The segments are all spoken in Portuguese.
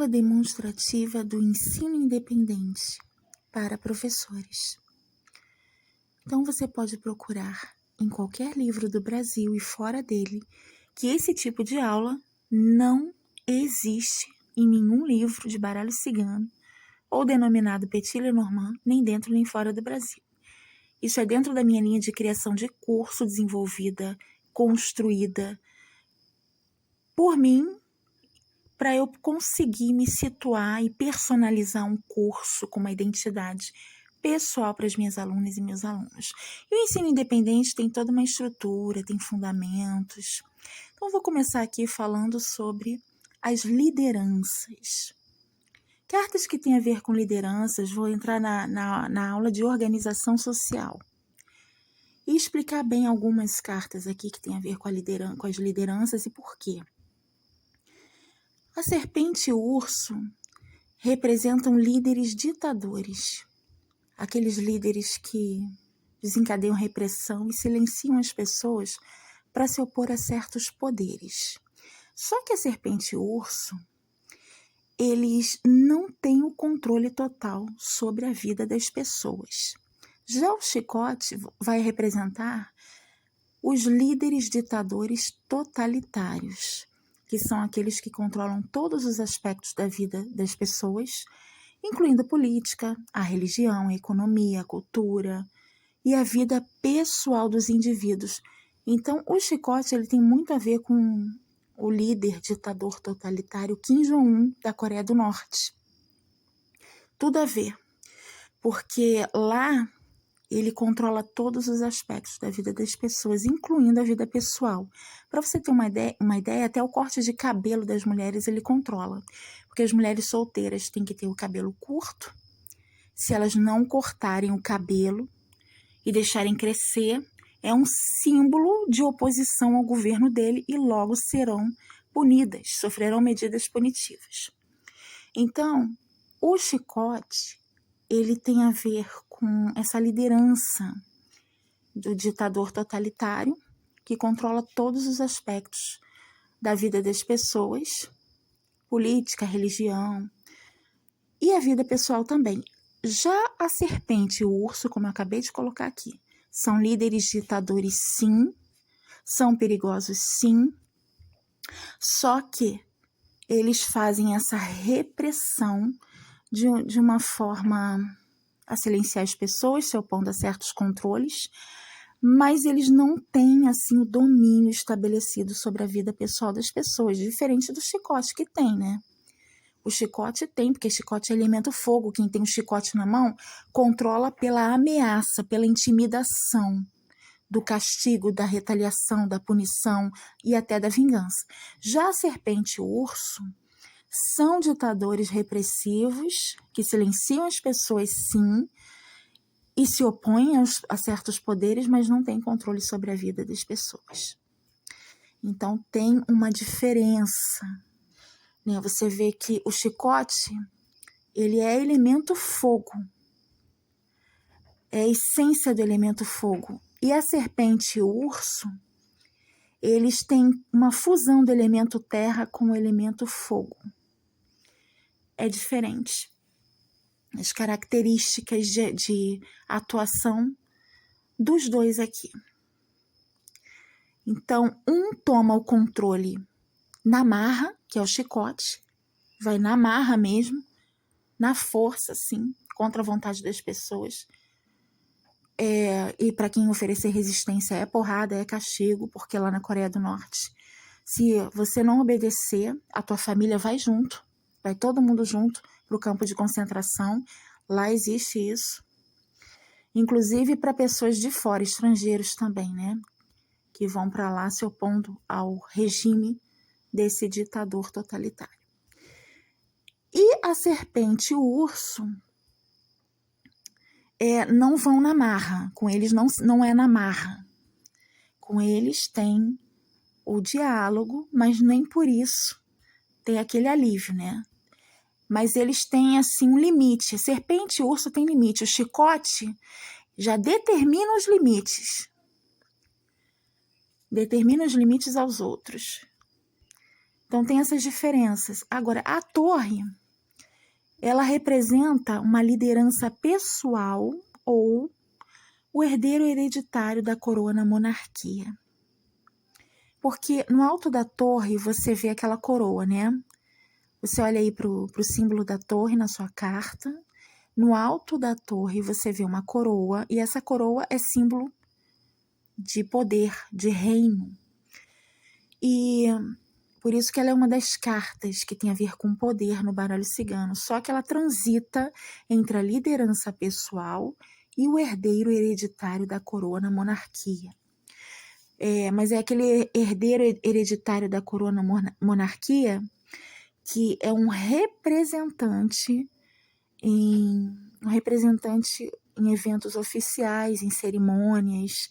aula demonstrativa do ensino independente para professores. Então, você pode procurar em qualquer livro do Brasil e fora dele que esse tipo de aula não existe em nenhum livro de baralho cigano ou denominado Petit Lenormand, nem dentro nem fora do Brasil. Isso é dentro da minha linha de criação de curso desenvolvida, construída por mim, para eu conseguir me situar e personalizar um curso com uma identidade pessoal para as minhas alunas e meus alunos. E o ensino independente tem toda uma estrutura, tem fundamentos. Então, vou começar aqui falando sobre as lideranças. Cartas que têm a ver com lideranças, vou entrar na aula de organização social. E explicar bem algumas cartas aqui que têm a ver com as lideranças e por quê. A serpente e o urso representam líderes ditadores, aqueles líderes que desencadeiam repressão e silenciam as pessoas para se opor a certos poderes. Só que a serpente e o urso, eles não têm o controle total sobre a vida das pessoas. Já o chicote vai representar os líderes ditadores totalitários, que são aqueles que controlam todos os aspectos da vida das pessoas, incluindo a política, a religião, a economia, a cultura e a vida pessoal dos indivíduos. Então, o chicote ele tem muito a ver com o líder ditador totalitário Kim Jong-un da Coreia do Norte. Tudo a ver, porque lá ele controla todos os aspectos da vida das pessoas, incluindo a vida pessoal. Para você ter uma ideia, até o corte de cabelo das mulheres ele controla. Porque as mulheres solteiras têm que ter o cabelo curto. Se elas não cortarem o cabelo e deixarem crescer, é um símbolo de oposição ao governo dele e logo serão punidas, sofrerão medidas punitivas. Então, o chicote ele tem a ver com essa liderança do ditador totalitário que controla todos os aspectos da vida das pessoas, política, religião e a vida pessoal também. Já a serpente e o urso, como eu acabei de colocar aqui, são líderes ditadores sim, são perigosos sim, só que eles fazem essa repressão de uma forma a silenciar as pessoas, se opondo a certos controles, mas eles não têm assim o domínio estabelecido sobre a vida pessoal das pessoas, diferente do chicote que tem, né? O chicote tem, porque chicote alimenta o fogo. Quem tem o chicote na mão controla pela ameaça, pela intimidação, do castigo, da retaliação, da punição e até da vingança. Já a serpente e o urso são ditadores repressivos que silenciam as pessoas, sim, e se opõem a certos poderes, mas não têm controle sobre a vida das pessoas. Então, tem uma diferença, né? Você vê que o chicote, ele é elemento fogo, é a essência do elemento fogo. E a serpente e o urso, eles têm uma fusão do elemento terra com o elemento fogo. É diferente. As características de atuação dos dois aqui. Então, um toma o controle na marra, que é o chicote, vai na marra mesmo, na força, sim, contra a vontade das pessoas. E para quem oferecer resistência é porrada, é castigo, porque lá na Coreia do Norte, se você não obedecer, a tua família vai junto, vai todo mundo junto para o campo de concentração. Lá existe isso. Inclusive para pessoas de fora, estrangeiros também, né? Que vão para lá se opondo ao regime desse ditador totalitário. E a serpente e o urso não vão na marra. Com eles não é na marra. Com eles tem o diálogo, mas nem por isso tem aquele alívio, né? Mas eles têm, assim, um limite. Serpente e urso tem limite. O chicote já determina os limites. Determina os limites aos outros. Então tem essas diferenças. Agora, a torre, ela representa uma liderança pessoal ou o herdeiro hereditário da coroa na monarquia. Porque no alto da torre você vê aquela coroa, né? Você olha aí para o símbolo da torre na sua carta. No alto da torre você vê uma coroa, e essa coroa é símbolo de poder, de reino. E por isso que ela é uma das cartas que tem a ver com poder no baralho cigano. Só que ela transita entre a liderança pessoal e o herdeiro hereditário da coroa na monarquia. Mas é aquele herdeiro hereditário da coroa na monarquia que é um representante em eventos oficiais, em cerimônias,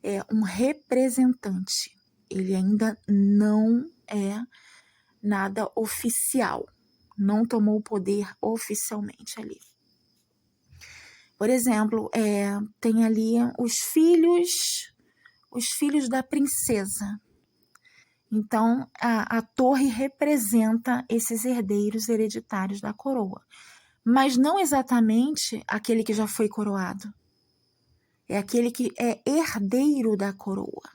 é um representante. Ele ainda não é nada oficial, não tomou o poder oficialmente ali. Por exemplo, tem ali os filhos da princesa. Então, a torre representa esses herdeiros hereditários da coroa, mas não exatamente aquele que já foi coroado. É aquele que é herdeiro da coroa.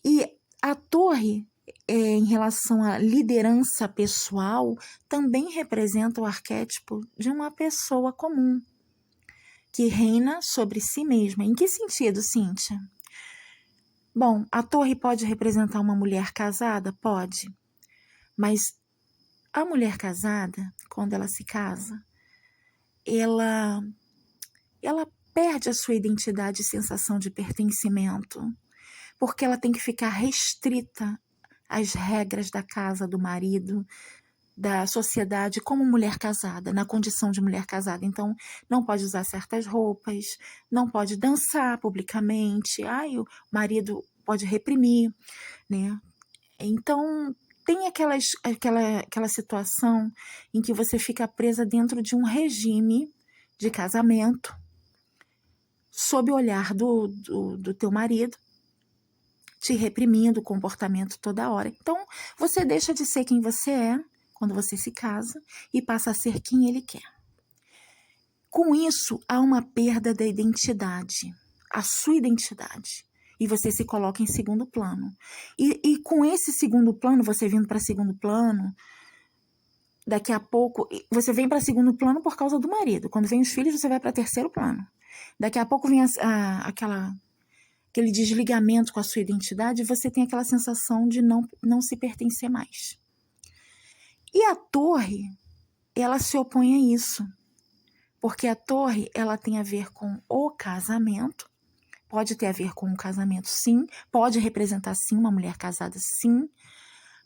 E a torre, em relação à liderança pessoal, também representa o arquétipo de uma pessoa comum, que reina sobre si mesma. Em que sentido, Cíntia? Bom, a torre pode representar uma mulher casada? Pode. Mas a mulher casada, quando ela se casa, ela perde a sua identidade e sensação de pertencimento, porque ela tem que ficar restrita às regras da casa, do marido, da sociedade, como mulher casada, na condição de mulher casada. Então, não pode usar certas roupas, não pode dançar publicamente, o marido pode reprimir, né? Então, tem aquela situação em que você fica presa dentro de um regime de casamento, sob o olhar do teu marido, te reprimindo o comportamento toda hora. Então, você deixa de ser quem você é quando você se casa e passa a ser quem ele quer. Com isso, há uma perda da identidade, a sua identidade, e você se coloca em segundo plano. E com esse segundo plano, você vindo para segundo plano, daqui a pouco, você vem para segundo plano por causa do marido. Quando vem os filhos, você vai para terceiro plano. Daqui a pouco vem aquele desligamento com a sua identidade, e você tem aquela sensação de não se pertencer mais. E a torre, ela se opõe a isso, porque a torre, ela tem a ver com o casamento, pode ter a ver com o casamento, sim, pode representar, sim, uma mulher casada, sim,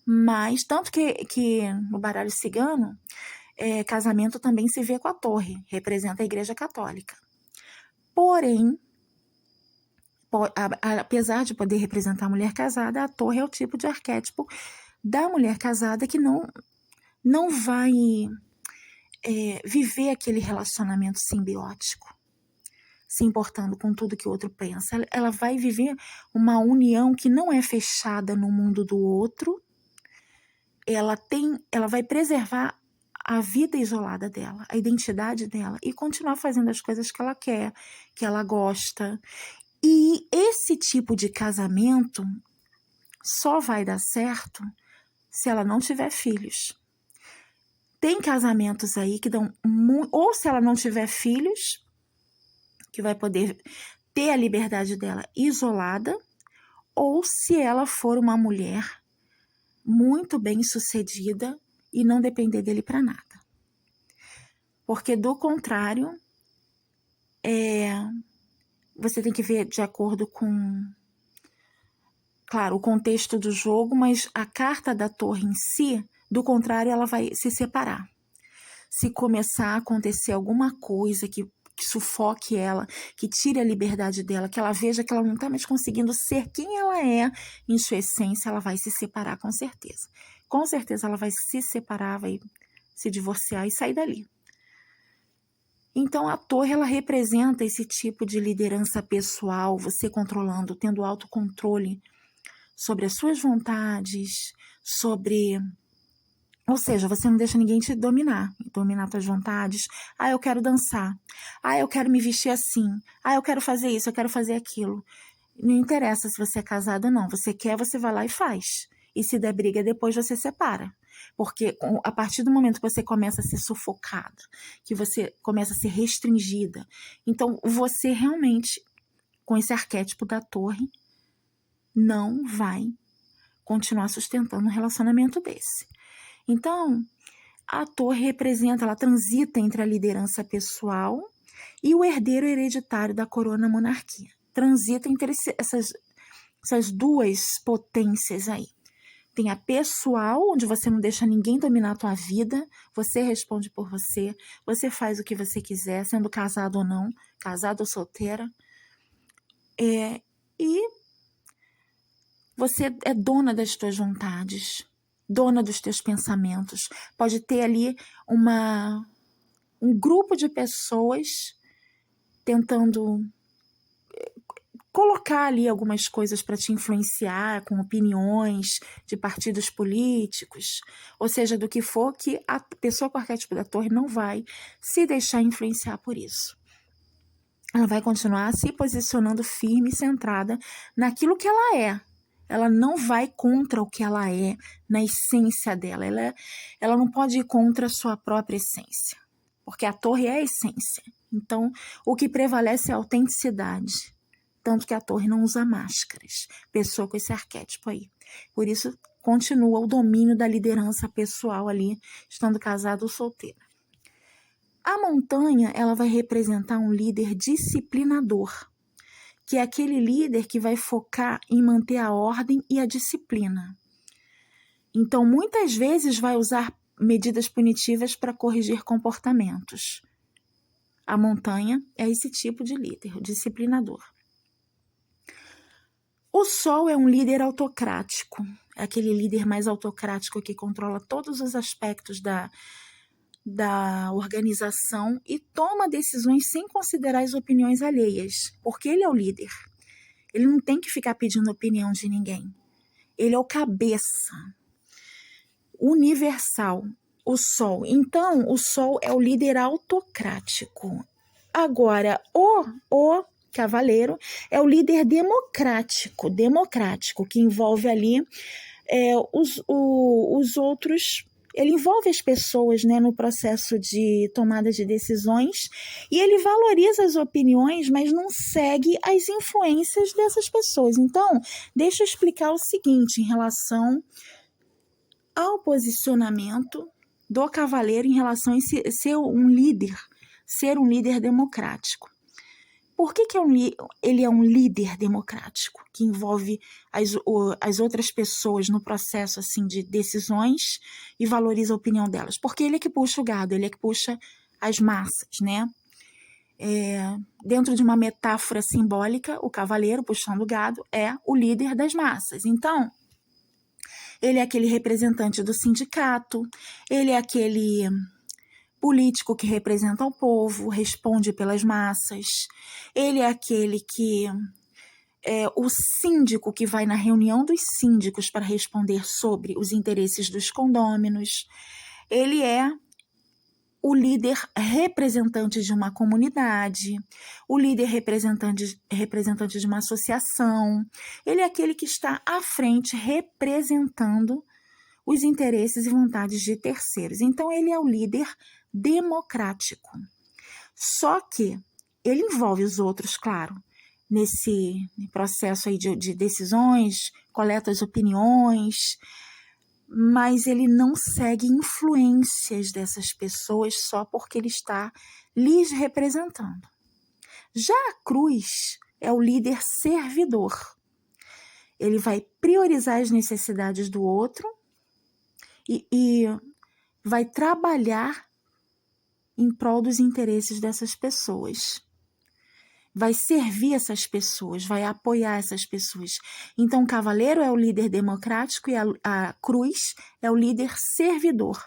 mas tanto que no baralho cigano, casamento também se vê com a torre, representa a Igreja Católica. Porém, apesar de poder representar a mulher casada, a torre é o tipo de arquétipo da mulher casada que não vai viver aquele relacionamento simbiótico, se importando com tudo que o outro pensa. Ela vai viver uma união que não é fechada no mundo do outro. Ela vai preservar a vida isolada dela, a identidade dela, e continuar fazendo as coisas que ela quer, que ela gosta. E esse tipo de casamento só vai dar certo se ela não tiver filhos. Tem casamentos aí que dão ou se ela não tiver filhos, que vai poder ter a liberdade dela isolada, ou se ela for uma mulher muito bem sucedida e não depender dele para nada. Porque do contrário, você tem que ver de acordo com, claro, o contexto do jogo, mas a carta da torre em si, do contrário, ela vai se separar. Se começar a acontecer alguma coisa que sufoque ela, que tire a liberdade dela, que ela veja que ela não está mais conseguindo ser quem ela é em sua essência, ela vai se separar com certeza. Com certeza ela vai se separar, vai se divorciar e sair dali. Então a torre, ela representa esse tipo de liderança pessoal, você controlando, tendo autocontrole sobre as suas vontades, ou seja, você não deixa ninguém te dominar suas vontades. Ah, eu quero dançar. Ah, eu quero me vestir assim. Ah, eu quero fazer isso, eu quero fazer aquilo. Não interessa se você é casado ou não. Você quer, você vai lá e faz. E se der briga, depois você separa. Porque a partir do momento que você começa a ser sufocada, que você começa a ser restringida, então você realmente, com esse arquétipo da torre, não vai continuar sustentando um relacionamento desse. Então, a torre representa, ela transita entre a liderança pessoal e o herdeiro hereditário da coroa na monarquia. Transita entre essas duas potências aí. Tem a pessoal, onde você não deixa ninguém dominar a tua vida, você responde por você, você faz o que você quiser, sendo casado ou não, casado ou solteira. E você é dona das tuas vontades, dona dos teus pensamentos. Pode ter ali um grupo de pessoas tentando colocar ali algumas coisas para te influenciar, com opiniões de partidos políticos, ou seja, do que for, que a pessoa com o arquétipo da torre não vai se deixar influenciar por isso. Ela vai continuar se posicionando firme e centrada naquilo que ela é. Ela não vai contra o que ela é, na essência dela. Ela não pode ir contra a sua própria essência, porque a torre é a essência. Então, o que prevalece é a autenticidade. Tanto que a torre não usa máscaras. Pessoa com esse arquétipo aí. Por isso, continua o domínio da liderança pessoal ali, estando casado ou solteira. A montanha, ela vai representar um líder disciplinador, que é aquele líder que vai focar em manter a ordem e a disciplina. Então, muitas vezes vai usar medidas punitivas para corrigir comportamentos. A montanha é esse tipo de líder, disciplinador. O Sol é um líder autocrático, é aquele líder mais autocrático que controla todos os aspectos da organização e toma decisões sem considerar as opiniões alheias, porque ele é o líder. Ele não tem que ficar pedindo opinião de ninguém. Ele é o cabeça universal, o Sol. Então, o Sol é o líder autocrático. Agora, o Cavaleiro é o líder democrático, que envolve ali os outros. Ele envolve as pessoas, né, no processo de tomada de decisões e ele valoriza as opiniões, mas não segue as influências dessas pessoas. Então, deixa eu explicar o seguinte em relação ao posicionamento do cavaleiro em relação a ser um líder democrático. Por que ele é um líder democrático, que envolve as outras pessoas no processo assim, de decisões e valoriza a opinião delas? Porque ele é que puxa o gado, ele é que puxa as massas, né? Dentro de uma metáfora simbólica, o cavaleiro puxando o gado é o líder das massas. Então, ele é aquele representante do sindicato, ele é aquele político que representa o povo, responde pelas massas. Ele é aquele que é o síndico que vai na reunião dos síndicos para responder sobre os interesses dos condôminos. Ele é o líder representante de uma comunidade, o líder representante de uma associação. Ele é aquele que está à frente representando os interesses e vontades de terceiros. Então, ele é o líder democrático. Só que ele envolve os outros, claro, nesse processo aí de decisões, coleta as opiniões, mas ele não segue influências dessas pessoas só porque ele está lhes representando. Já a cruz é o líder servidor. Ele vai priorizar as necessidades do outro e vai trabalhar em prol dos interesses dessas pessoas. Vai servir essas pessoas, vai apoiar essas pessoas. Então, o cavaleiro é o líder democrático e a cruz é o líder servidor.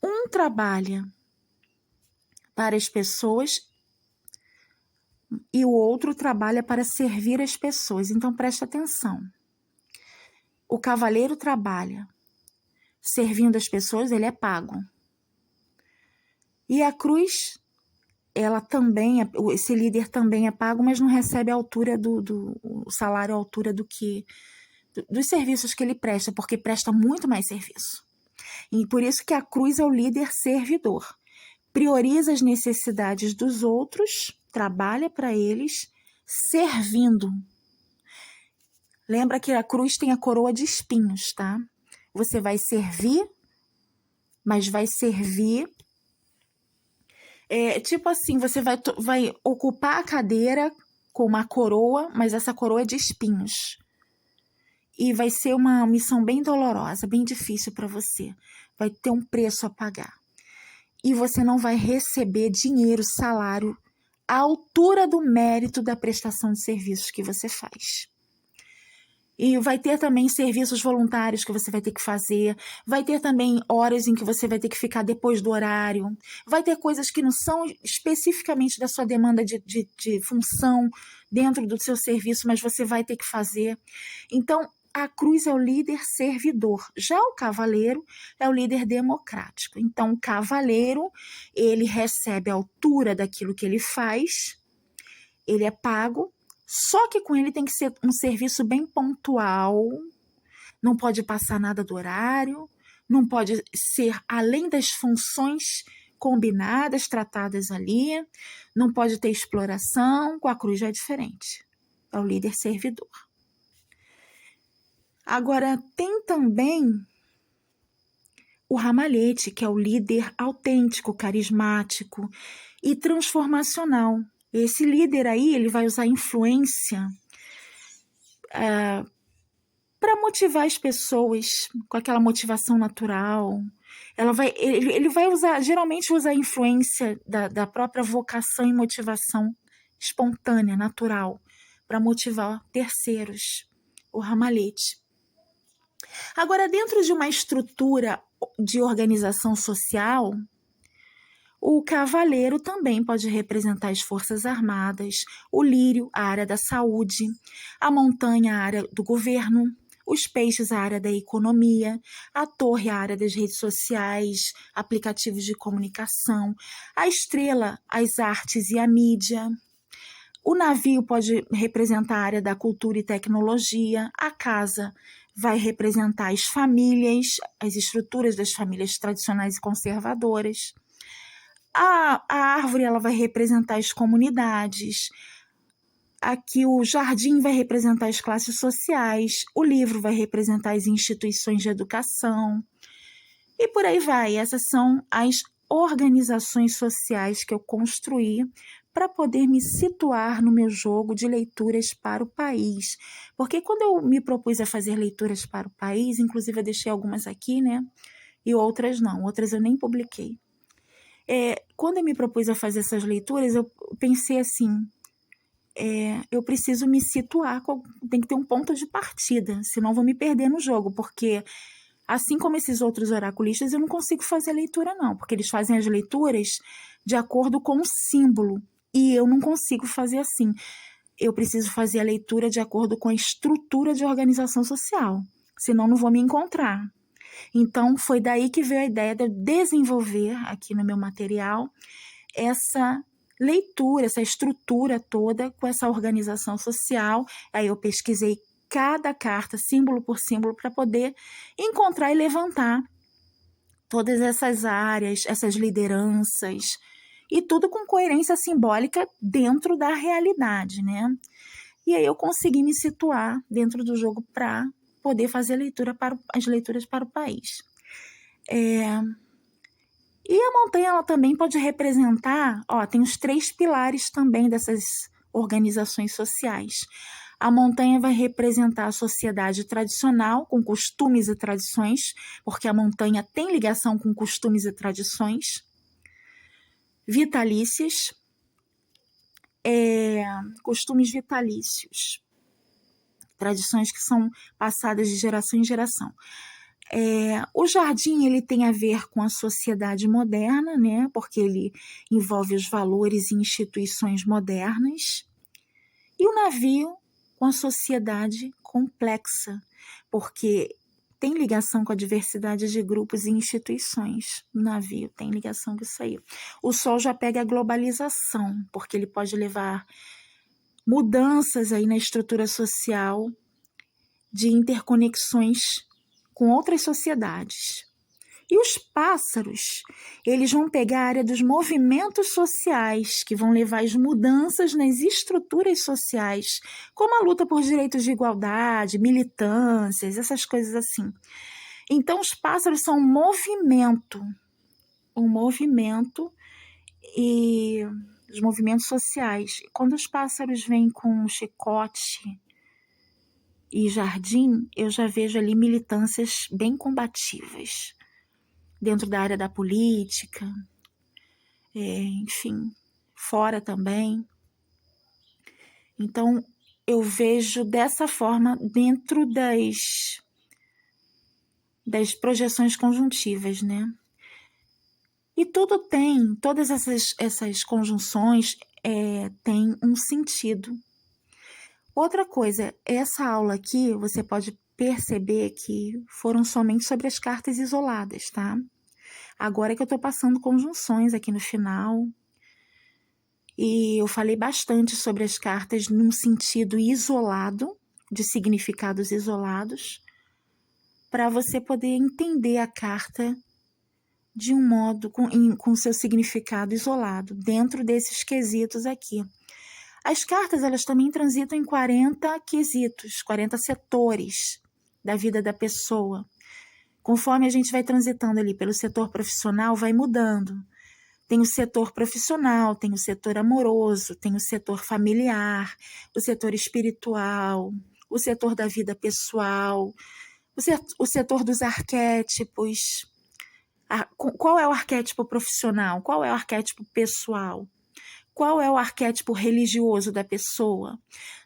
Um trabalha para as pessoas e o outro trabalha para servir as pessoas. Então, presta atenção. o cavaleiro trabalha servindo as pessoas, ele é pago. E a cruz, ela também, esse líder também é pago, mas não recebe a altura o salário à altura dos serviços que ele presta, porque presta muito mais serviço. E por isso que a cruz é o líder servidor. Prioriza as necessidades dos outros, trabalha para eles, servindo. Lembra que a cruz tem a coroa de espinhos, tá? Você vai servir, mas vai servir... tipo assim, você vai ocupar a cadeira com uma coroa, mas essa coroa é de espinhos. E vai ser uma missão bem dolorosa, bem difícil para você. Vai ter um preço a pagar. E você não vai receber dinheiro, salário, à altura do mérito da prestação de serviços que você faz. E vai ter também serviços voluntários que você vai ter que fazer, vai ter também horas em que você vai ter que ficar depois do horário, vai ter coisas que não são especificamente da sua demanda de função dentro do seu serviço, mas você vai ter que fazer. Então, a cruz é o líder servidor, já o cavaleiro é o líder democrático. Então, o cavaleiro, ele recebe a altura daquilo que ele faz, ele é pago, só que com ele tem que ser um serviço bem pontual, não pode passar nada do horário, não pode ser além das funções combinadas, tratadas ali, não pode ter exploração, com a cruz já é diferente, é o líder servidor. Agora, tem também o ramalhete, que é o líder autêntico, carismático e transformacional. Esse líder aí, ele vai usar influência para motivar as pessoas com aquela motivação natural. Ele vai usar, geralmente usa a influência da própria vocação e motivação espontânea, natural, para motivar terceiros, o ramalhete. Agora, dentro de uma estrutura de organização social, o cavaleiro também pode representar as forças armadas, o lírio, a área da saúde, a montanha, a área do governo, os peixes, a área da economia, a torre, a área das redes sociais, aplicativos de comunicação, a estrela, as artes e a mídia. O navio pode representar a área da cultura e tecnologia, a casa vai representar as famílias, as estruturas das famílias tradicionais e conservadoras. A árvore ela vai representar as comunidades, aqui o jardim vai representar as classes sociais, o livro vai representar as instituições de educação, e por aí vai. Essas são as organizações sociais que eu construí para poder me situar no meu jogo de leituras para o país. Porque quando eu me propus a fazer leituras para o país, inclusive eu deixei algumas aqui, né? E outras não, outras eu nem publiquei. Quando eu me propus a fazer essas leituras, eu pensei assim, eu preciso me situar, tem que ter um ponto de partida, senão vou me perder no jogo, porque assim como esses outros oraculistas, eu não consigo fazer a leitura não, porque eles fazem as leituras de acordo com o símbolo, e eu não consigo fazer assim. Eu preciso fazer a leitura de acordo com a estrutura de organização social, senão não vou me encontrar. Então, foi daí que veio a ideia de eu desenvolver aqui no meu material essa leitura, essa estrutura toda com essa organização social. Aí eu pesquisei cada carta, símbolo por símbolo, para poder encontrar e levantar todas essas áreas, essas lideranças, e tudo com coerência simbólica dentro da realidade, né? E aí eu consegui me situar dentro do jogo para poder fazer as leituras para o país. E a montanha ela também pode representar, tem os 3 pilares também dessas organizações sociais. A montanha vai representar a sociedade tradicional, com costumes e tradições, porque a montanha tem ligação com costumes e tradições vitalícias, costumes vitalícios, tradições que são passadas de geração em geração. O jardim ele tem a ver com a sociedade moderna, né? Porque ele envolve os valores e instituições modernas. E o navio com a sociedade complexa, porque tem ligação com a diversidade de grupos e instituições. O navio tem ligação com isso aí. O Sol já pega a globalização, porque ele pode levar mudanças aí na estrutura social de interconexões com outras sociedades. E os pássaros, eles vão pegar a área dos movimentos sociais, que vão levar às mudanças nas estruturas sociais, como a luta por direitos de igualdade, militâncias, essas coisas assim. Então, os pássaros são um movimento e os movimentos sociais. Quando os pássaros vêm com chicote e jardim, eu já vejo ali militâncias bem combativas, dentro da área da política, enfim, fora também. Então, eu vejo dessa forma dentro das projeções conjuntivas, né? E todas essas conjunções têm um sentido. Outra coisa, essa aula aqui, você pode perceber que foram somente sobre as cartas isoladas, tá? Agora que eu estou passando conjunções aqui no final, e eu falei bastante sobre as cartas num sentido isolado, de significados isolados, para você poder entender a carta de um modo com seu significado isolado, dentro desses quesitos aqui. As cartas, elas também transitam em 40 quesitos, 40 setores da vida da pessoa. Conforme a gente vai transitando ali pelo setor profissional, vai mudando. Tem o setor profissional, tem o setor amoroso, tem o setor familiar, o setor espiritual, o setor da vida pessoal, o setor dos arquétipos. Qual é o arquétipo profissional? Qual é o arquétipo pessoal? Qual é o arquétipo religioso da pessoa?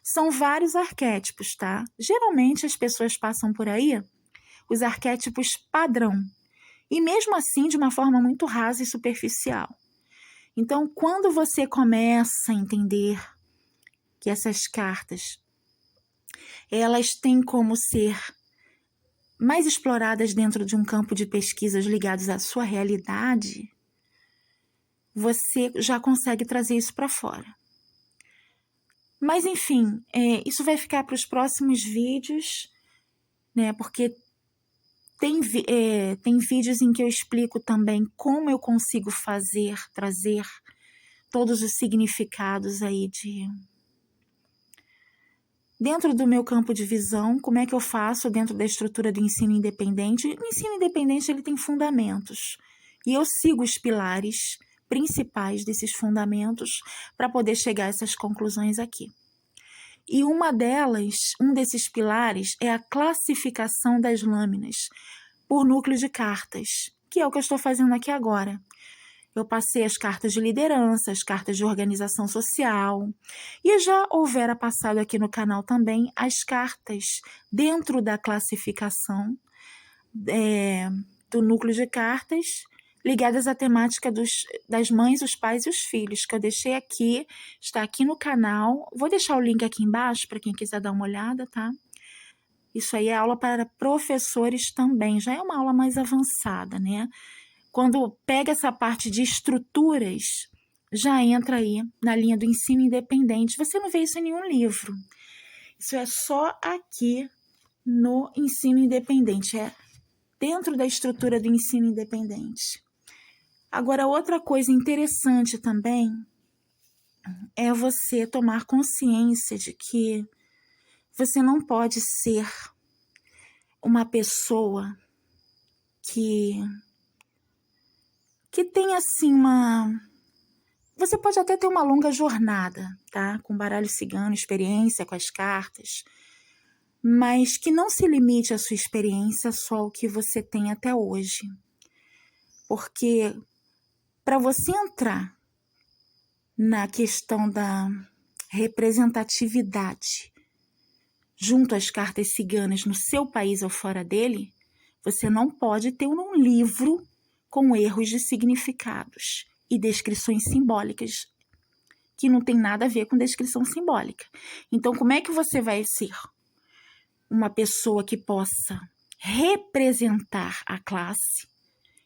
São vários arquétipos, tá? Geralmente as pessoas passam por aí os arquétipos padrão, e mesmo assim de uma forma muito rasa e superficial. Então, quando você começa a entender que essas cartas, elas têm como ser mais exploradas dentro de um campo de pesquisas ligados à sua realidade, você já consegue trazer isso para fora. Mas, enfim, isso vai ficar para os próximos vídeos, né? Porque tem vídeos em que eu explico também como eu consigo trazer todos os significados aí dentro do meu campo de visão, como é que eu faço dentro da estrutura do ensino independente. O ensino independente, ele tem fundamentos, e eu sigo os pilares principais desses fundamentos para poder chegar a essas conclusões aqui. E um desses pilares é a classificação das lâminas por núcleo de cartas, que é o que eu estou fazendo aqui agora. Eu passei as cartas de liderança, as cartas de organização social, e já houvera passado aqui no canal também as cartas dentro da classificação do núcleo de cartas ligadas à temática das mães, os pais e os filhos, que eu deixei aqui, está aqui no canal. Vou deixar o link aqui embaixo para quem quiser dar uma olhada, tá? Isso aí é aula para professores também, já é uma aula mais avançada, né? Quando pega essa parte de estruturas, já entra aí na linha do ensino independente. Você não vê isso em nenhum livro. Isso é só aqui no ensino independente, é dentro da estrutura do ensino independente. Agora, outra coisa interessante também é você tomar consciência de que você não pode ser uma pessoa que tem assim Você pode até ter uma longa jornada, tá? Com baralho cigano, experiência com as cartas, mas que não se limite à sua experiência só ao que você tem até hoje. Porque para você entrar na questão da representatividade junto às cartas ciganas no seu país ou fora dele, você não pode ter um livro com erros de significados e descrições simbólicas que não tem nada a ver com descrição simbólica. Então, como é que você vai ser uma pessoa que possa representar a classe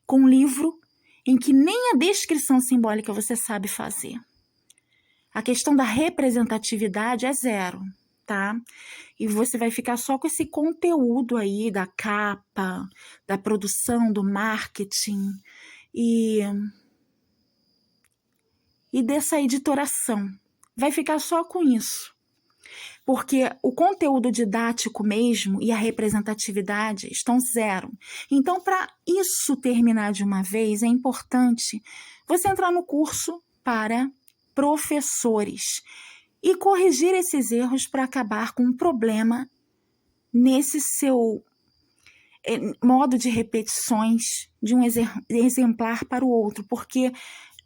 com um livro em que nem a descrição simbólica você sabe fazer. A questão da representatividade é zero, tá? E você vai ficar só com esse conteúdo aí da capa, da produção, do marketing e dessa editoração. Vai ficar só com isso. Porque o conteúdo didático mesmo e a representatividade estão zero. Então, para isso terminar de uma vez, é importante você entrar no curso para professores e corrigir esses erros para acabar com um problema nesse seu modo de repetições de um exemplar para o outro, porque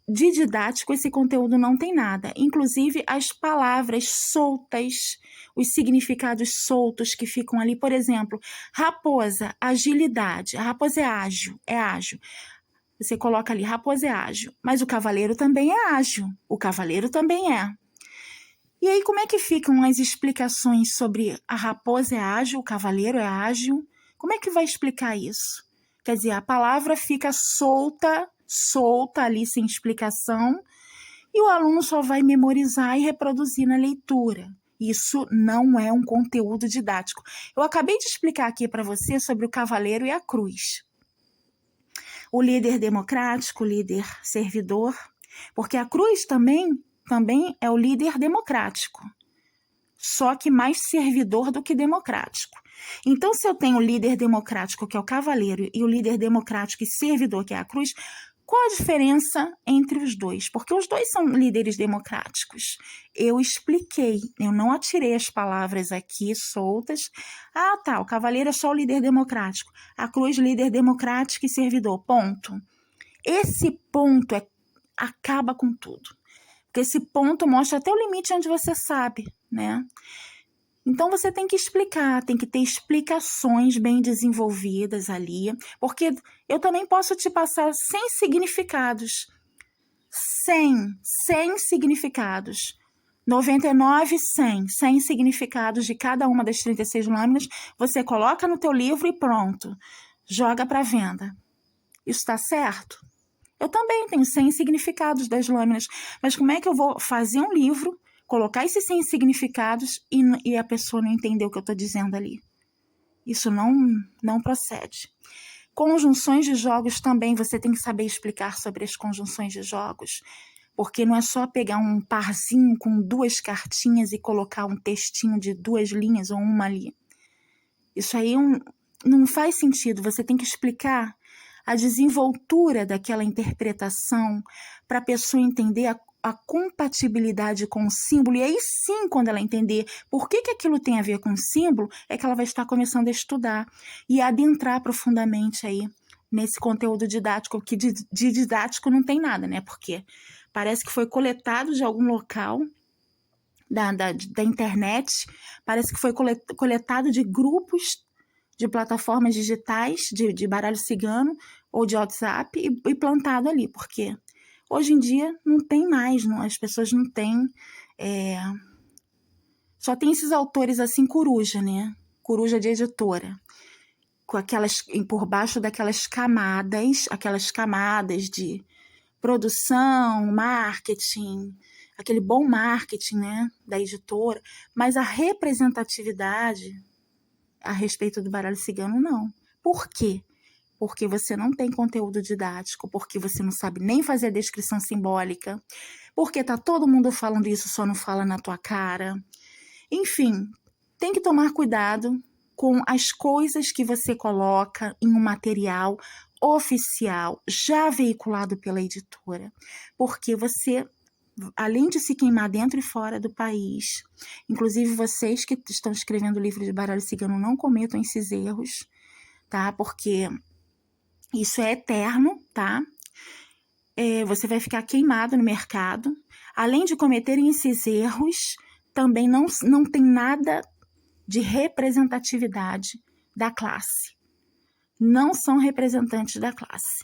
de didático esse conteúdo não tem nada, inclusive as palavras soltas, os significados soltos que ficam ali, por exemplo, raposa, agilidade, a raposa é ágil, você coloca ali, raposa é ágil, mas o cavaleiro também é ágil, o cavaleiro também é. E aí como é que ficam as explicações sobre a raposa é ágil, o cavaleiro é ágil? Como é que vai explicar isso? Quer dizer, a palavra fica solta ali sem explicação e o aluno só vai memorizar e reproduzir na leitura. Isso não é um conteúdo didático. Eu acabei de explicar aqui para você sobre o cavaleiro e a cruz. O líder democrático, o líder servidor, porque a cruz também é o líder democrático, só que mais servidor do que democrático. Então, se eu tenho o líder democrático, que é o cavaleiro, e o líder democrático e servidor, que é a cruz, qual a diferença entre os dois? Porque os dois são líderes democráticos. Eu expliquei, eu não atirei as palavras aqui soltas. Ah, tá, o cavaleiro é só o líder democrático, a cruz, líder democrático e servidor, ponto. Esse ponto acaba com tudo. Porque esse ponto mostra até o limite onde você sabe, né? Então, você tem que explicar, tem que ter explicações bem desenvolvidas ali, porque eu também posso te passar 100 significados. 100 significados. 99, 100 significados de cada uma das 36 lâminas, você coloca no teu livro e pronto, joga para venda. Isso está certo? Eu também tenho 100 significados das lâminas, mas como é que eu vou fazer um livro, colocar esses 100 significados e a pessoa não entender o que eu estou dizendo ali? Isso não procede. Conjunções de jogos também, você tem que saber explicar sobre as conjunções de jogos, porque não é só pegar um parzinho com 2 cartinhas e colocar um textinho de 2 linhas ou uma ali. Isso aí não faz sentido, você tem que explicar a desenvoltura daquela interpretação para a pessoa entender a compatibilidade com o símbolo, e aí sim, quando ela entender por que aquilo tem a ver com o símbolo, é que ela vai estar começando a estudar e adentrar profundamente aí nesse conteúdo didático, que de didático não tem nada, né? Porque parece que foi coletado de algum local da internet, parece que foi coletado de grupos de plataformas digitais, de baralho cigano ou de WhatsApp e plantado ali, porque hoje em dia não tem mais, as pessoas não têm, só tem esses autores assim coruja, né? Coruja de editora, com por baixo daquelas camadas, de produção, marketing, aquele bom marketing, né, da editora, mas a representatividade a respeito do baralho cigano, não. Por quê? Porque você não tem conteúdo didático, porque você não sabe nem fazer a descrição simbólica, porque tá todo mundo falando isso, só não fala na tua cara. Enfim, tem que tomar cuidado com as coisas que você coloca em um material oficial, já veiculado pela editora, porque você, além de se queimar dentro e fora do país, inclusive vocês que estão escrevendo livro de baralho cigano, não cometam esses erros, tá? Porque isso é eterno, tá? Você vai ficar queimado no mercado. Além de cometerem esses erros, também não tem nada de representatividade da classe. Não são representantes da classe.